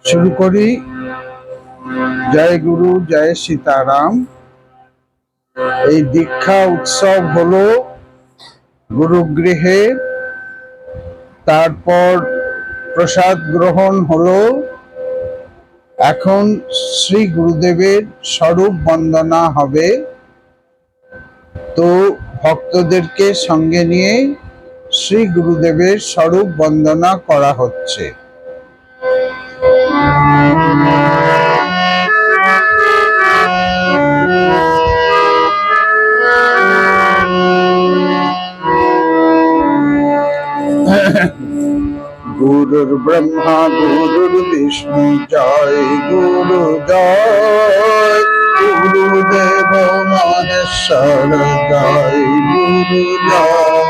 শুরু করি। জয় গুরু, জয় সীতারাম। এই দীক্ষা উৎসব হলো গুরুগৃহে, তারপর প্রসাদ গ্রহণ হলো। এখন শ্রী গুরুদেবের স্বরূপ বন্দনা হবে। তো ভক্তদেরকে সঙ্গে নিয়ে শ্রী গুরুদেবের স্বরূপ বন্দনা করা হচ্ছে। গুরুর ব্রহ্মা গুরুর বিষ্ণু, জয় গুরু জয় গুরুদেব মহেশ্বর, জয় গুরু জয়।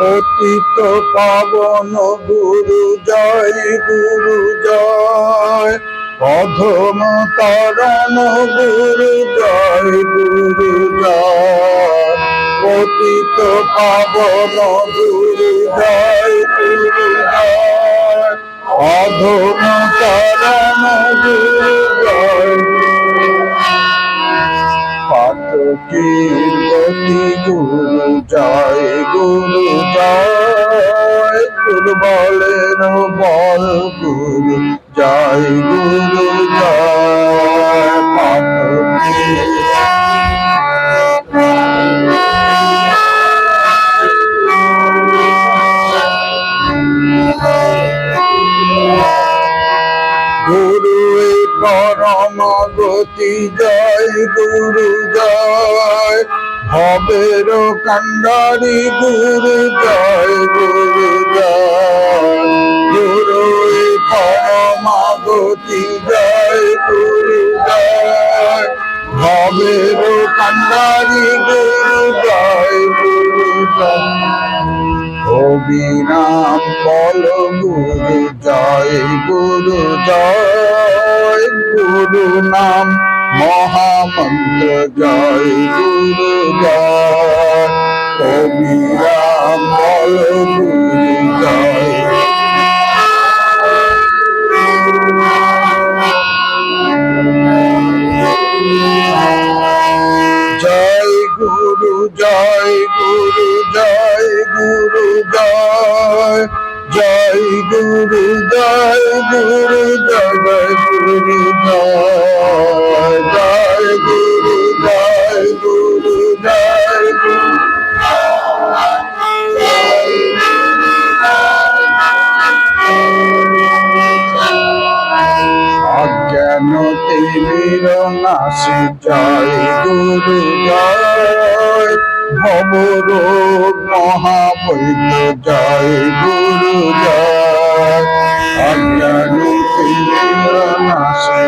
পতিত পাবন গুরু জয় গুরু জয়, অধম তরণ গুরু জয় গুরু জয়। পতিত পাবন গুরু জয় গুরু জয়, অধম তরণ গুরু জয়। পাতকীর গতি গুরু জয় গুরু জয়, দুর্বলের বল গুরু জয় গুরু জয়। পাতকীর গুরু পরম গতি জয় গুরু জয়, ভবের কান্ডারি গুরু জয় গুরু জয়। গুরু পরম গতি জয় গুরু জয়, ভবের কান্ডারি গুরু জয় গুরু জয়। অবিরাম বল গুরু জয় গুরু জয়, গুরু নাম মহামন্ত্র জয় গুরু জয়। অবিরাম বল গুরু জয়। জয় গুরু জয় গুরু জয় গুরু জয়, জয় গুরু জয় গুরু জয় গুরু জয়। জয় গুরু জয় গুরু জয় গুরু অজ্ঞান তিমির নাশে জয় গুরু জয়, ভবরোগ মহাবৈদ্য জয় গুরু জয়। অজ্ঞান তিমির নাশে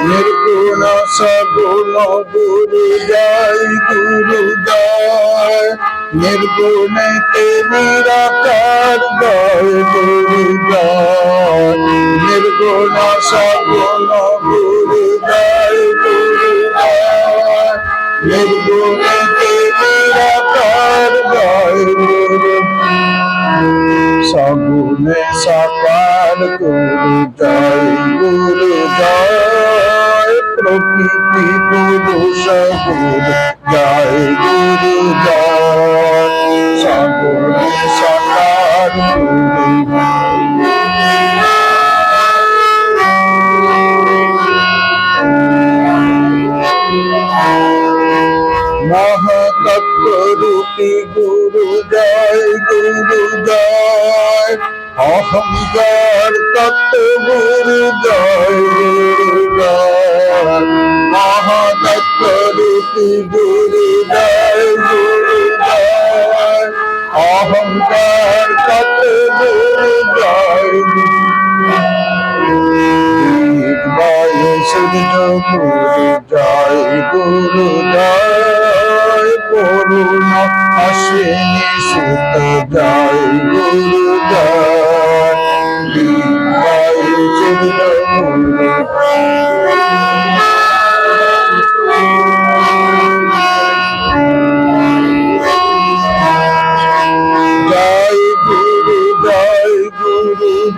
নির্গুণ সগুণ গুরু জয় গুরু জয়, নির্গুণে নিরাকার জয় গুরু জয়। নির্গুণ সগুণ গুরু জয় গুরু জয়, নির্গুণে নিরাকার জয় গুরু। সগুণে সাকার গুরু জয় গুরু জয়, প্রকৃতি পুরুষ গুরু জয় গুরু জয়। সগুণে সাকার গুরু মহাতত্ত্ব রূপী গুরু জয় গুরু জয়, অহংকার তত্ত্ব গুরু জয় গুরু জয়। মহাতত্ত্ব রূপী গুরু জয় গুরু জয়, অহংকার তত্ত্ব গুরু জয় গুরু জয়। সূর্য গুরু জয় গুরু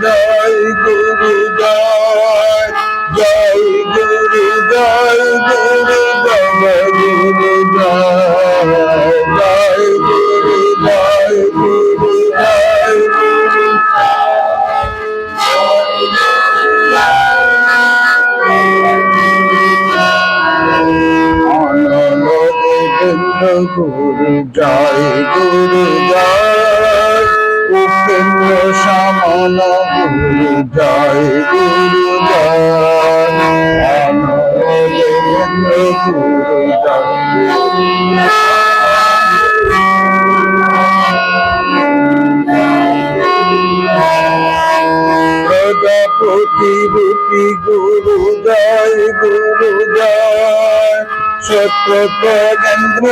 জয় গুরু জয় জয় গুরু জয় গুরু জয় গুরু জয় জয় গুরু জয় গুরু জয় গুরু গুরু জয় গুরু জয় উপেন্দ্র সামন গুরু জয় গুরু জয় গুরু প্রজাপতি রূপী গুরু জয় গুরু জয় সত্যেন্দ্র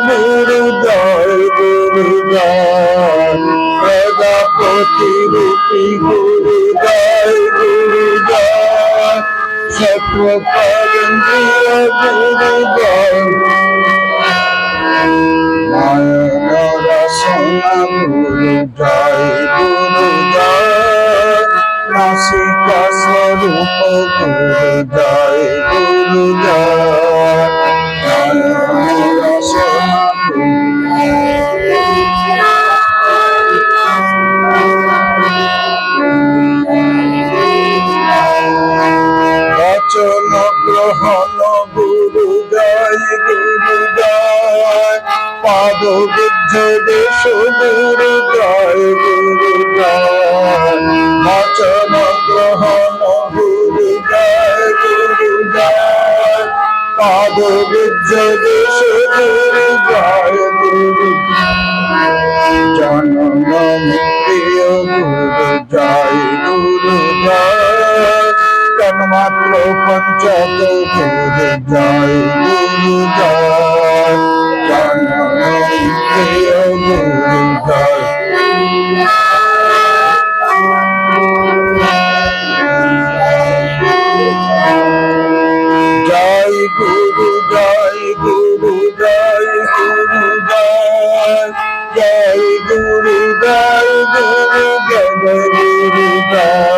গুরু জয় গুরু জয় প্রজাপতি রূপী গুরু জয় গুরু জয় সত্যেন্দ্র গুরু জয় সোনা গুরু জয় গুরু জয় নাসিকা স্বরূপ গুরু জয় গুরু জয় বচন গ্রহণ গুরু জয় গুরু জয় পাদ বুদ্ধ দেশ গুরু জয় গুরু জয় বচন গ্রহণ গুরু জয় গুরু জয় পাদ বুদ্ধ দেশ গুরু জয় গুরু জনম প্রিয় গুরু জয় গুরু জয় তন্মাত্র পঞ্চক গুরু জয় গুরু জয় জনম প্রিয় গুরু জয় জয় গুরু জয় গুরু জয় গুরু জয় জয় গুরু জয় গুরু জয় গুরু জয়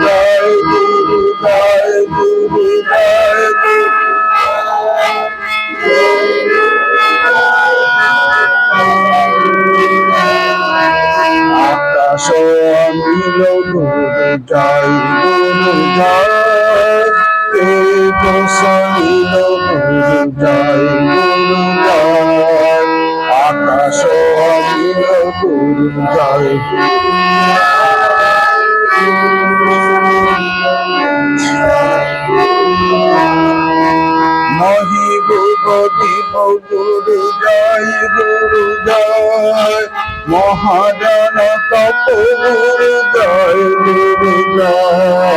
জয় গুরু জয় গুরু জয় আকাশ অনিল গুরু জয় গুরু জয় তেজ সনিল গুরু জয় গুরু জয় আকাশ অনিল গুরু জয় মহিবুব দিব গুরু জয় গুরু জয় মহাজন তপ গুরু জয় গুরু জয়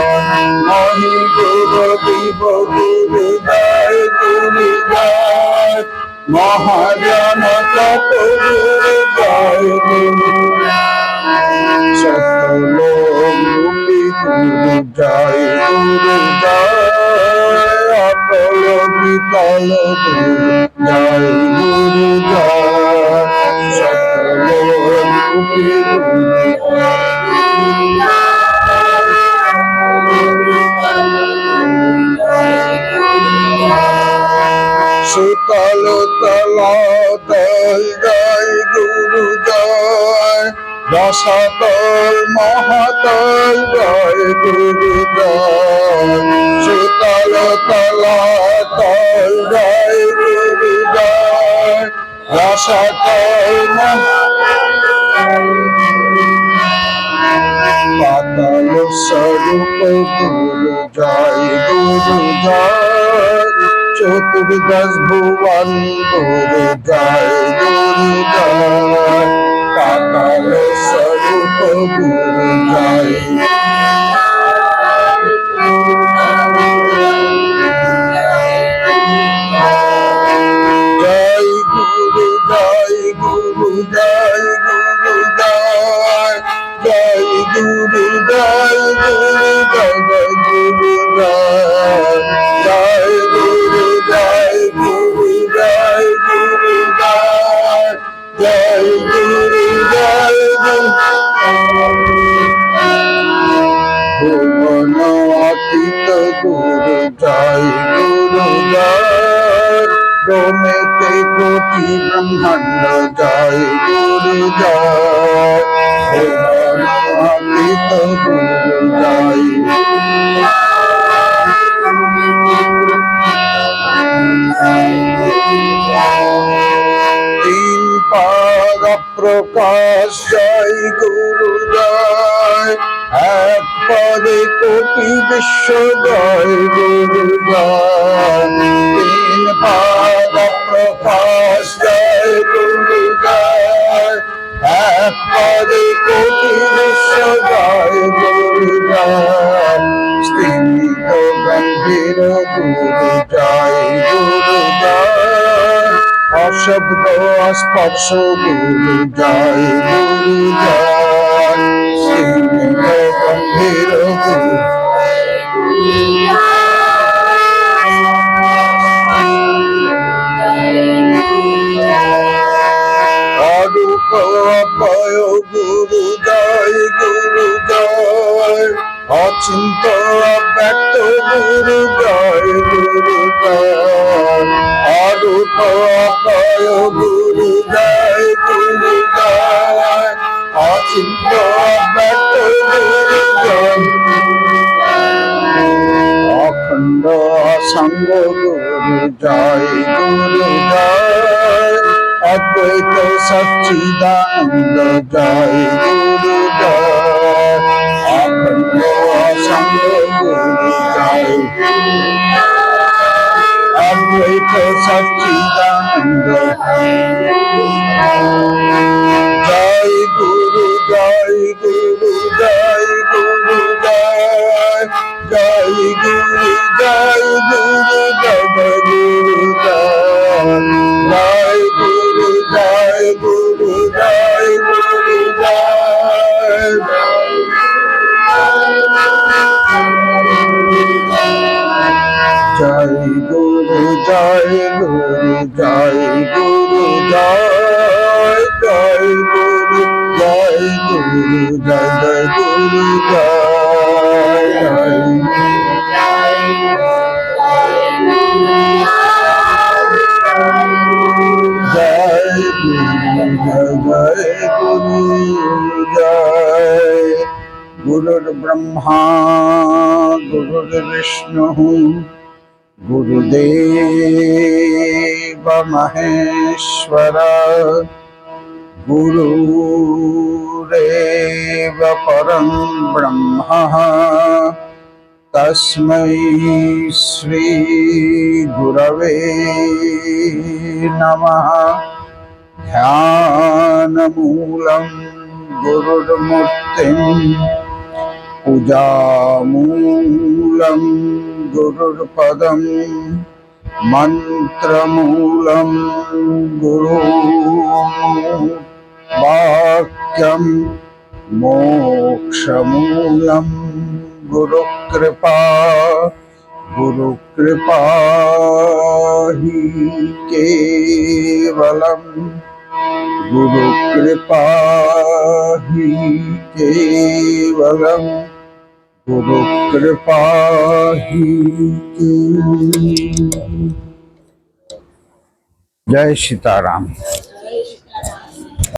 মহিবুব দিব গুরু জয় গুরু জয় মহাজন তপ গুরু জয় গুরু সকল রূপী গুরু জয় গুরু জয় অটল বিকল গুরু জয় গুরু জয় সকল রূপী গুরু সুতল তল জয় গুরু জয় রসতল মহাতল জয় গুরু জয় সুতল তল জয় গুরু জয় রসতল পাতাল স্বরূপ গুরু জয় গুরু জয় চতুর্দশ ভুবন গুরু জয় গুরু জয় পাতাল স্বরূপ গুরু জয় জয় গুরু জয় গুরু জয় গুরু জয় জয় গুরু জয় গুরু জয় গুরু জয় জয় গুরু জয় গুরু জয় গুরু জয় জয় গুরু জয় গুরু ভুবন অতীত গুরু জয় গুরু জয়, ব্রহ্মেতে কোটি ব্রহ্মাণ্ড জয় গুরু জয়, ভুবন অতীত গুরু জয়। তিন পাদ প্রকাশ জয় গুরু জয়, এক পদে কোটি বিশ্ব জয় গুরু জয়। তিন পাদ প্রকাশ জয় গুরু জয়, এক পদে কোটি বিশ্ব জয় গুরু জয়। স্থিত গম্ভীর গুরু জয় গুরু জয়, অশব্দ স্পর্শ গুরু জয় গুরু জয়। স্থিত গম্ভীর গুরু অরূপ অভয় গুরু জয় গুরু জয়, অচিন্ত অব্যক্ত গুরু জয় গুরু জয়। অরূপ অভয় গুরু জয় গুরু জয়, অচিন্ত অব্যক্ত গুরু জয়। অখণ্ড অসঙ্গ গুরু জয় গুরু জয়, অদ্বৈত সচ্চিদানন্দ জয় গুরু জয়। অখণ্ড অসঙ্গ গুরু জয়, অদ্বৈত সচ্চিদানন্দ জয় গুরু জয় গুরু জয় গুরু জয়, জয় গুরু জয় গুরু জয় গুরু জয়। জয় গুরু জয় গুরু জয় গুরু জয়, জয় গুরু জয় গুরু জয় গুরু জয়, জয় গুরু জয় গুরু জয় জয় গুরু জয়। জয় গুরু জয় গুরু জয়। গুরুর ব্রহ্মা গুরুর বিষ্ণু গুরুদেব মহেশ্বর, গুরুরেব পরম ব্রহ্ম তস্मै শ্রী গুরবে নমঃ। ধ্যানমূলং গুরুর্মূর্তিং, পূজামূলং গুরুর্পদম, মন্ত্রমূলং গুরু বাক্যম, মোক্ষমূলং গুরুকৃপা। গুরুকৃপা হি কেবলম, গুরুকৃপা হি কেবলম, গুরুকৃপা হি কেবলম। জয় সীতারাম।